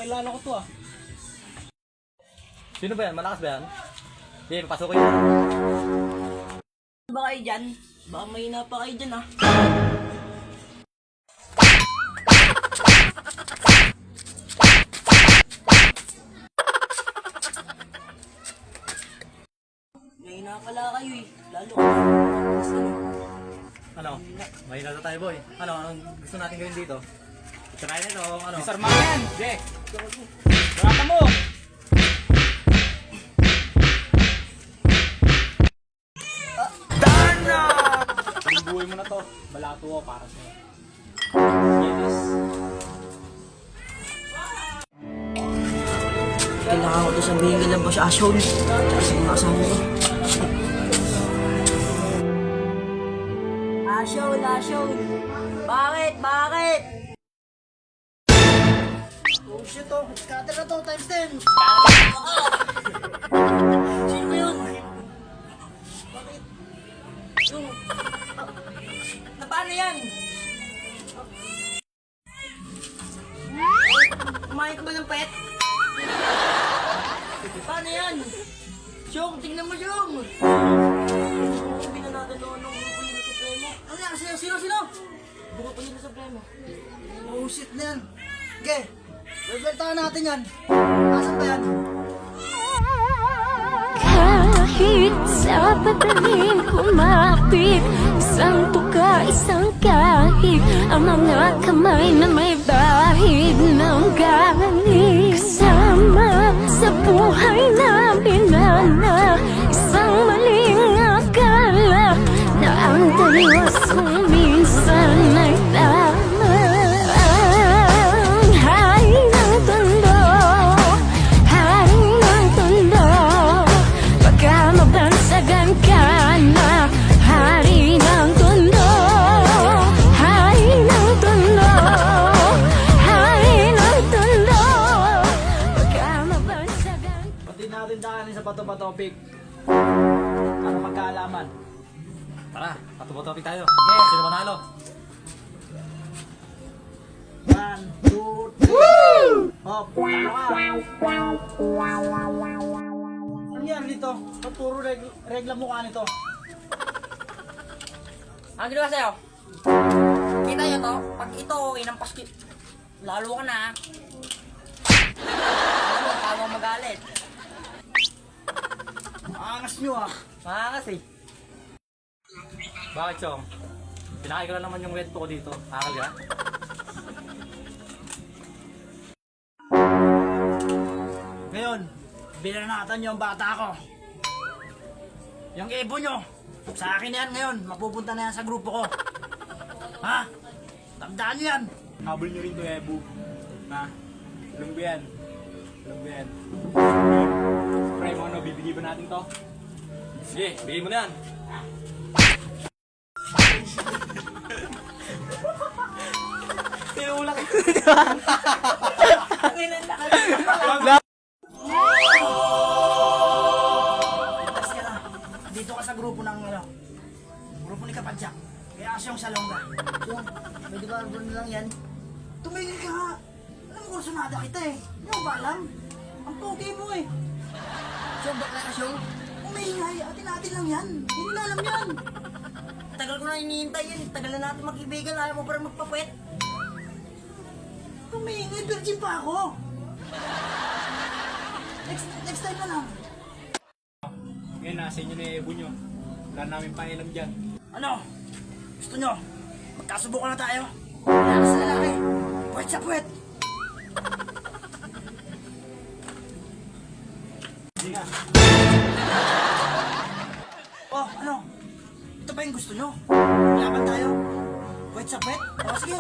kilala ko to ah. Sino ba yan? Malakas ba yan? Hindi, papasok ko yun. Ba kayo dyan? Baka may pa kayo dyan ah. Mahina pala kayo eh. Lalo ka. Ano? Mahina na tayo boy. Ano? Anong gusto natin gawin dito? Try na ito. Ano? Disarmahan yan! Sige! Barata mo! Darna! Buhay mo na to. Balato ko para sa'yo. Yes. Kailangan ko ito sabihin kay Boss Ashol. Tsaka sa mga asawa ko. Ashol! Bakit? Oh shit to! Scatter na to! Times 10! Sino ba yun? Bakit? Yung... Na paano yan? Kumain ka ba ng pet? Paano yan? Syong, tingnan mo Syong! Sabi na natin doon ng grupo nila sa Supremo. Ano yan? Sino? Grupo nila sa Supremo. Oh shit na yan! Okay! Bebentahan natin yan! Asan ba yan? Kahit sa padaling kumapit, isang tuka, isang kahit, ang mga kamay na may bahid ng galing. Kasama sa buhay na binana, isang maling akala na ang dalawa minsan ay tama. Sa bato-topic. Ano magkaalaman? Tara, patubo-topic tayo. Yeah. Sino manalo? 1, 2, 3. Hop! Ano ka? Ano yan dito? Ba't puro regla mukha nito? Ang ginawa sa'yo? Kita nyo to? Pag ito, inampas ko. Lalo ka na. Lalo ka mo magalit. Angas nyo ah! Makangas eh. Bakit, Chong? Pinakay ko lang naman yung wet ko dito. Akal ka? Ngayon, binanatan yung bata ko. Yung ebo nyo, sa akin yan ngayon, mapupunta na yan sa grupo ko. Ha? Tandaan nyo yan! Habol nyo rin to, Ebu. Ha? Alam ko yan. Pre, mo ano, bibigay ba natin to? Sige, bigay mo na yan. Tinulak Itas ka na. Dito ka sa grupo ng grupo ni Kapadyak. Kaya kasi yung salongga. Yung, may diba ano lang yan? Tumingin ka nga. Alam mo kung sunada kita eh. Hindi mo ba alam? Ang pogi mo eh. Syong, bakla ka Syong? Umingay, atin-atin lang yan. Hindi na alam yan. Tagal ko na hinihintay yun. Tagal na natin mag-ibigan. Ayaw mo pa rin magpapwet. Umingay, virgin pa ako. Next time na lang. Ngayon, nasa inyo na Ebu nyo. Wala namin pakialam dyan. Ano? Gusto nyo? Magkasubukan na tayo? Wala ka sa lalaki. Puwet sa puwet. Hindi na. Oh, ano? Ito ba yung gusto nyo? Laban tayo? Puwet sa puwet? O sige.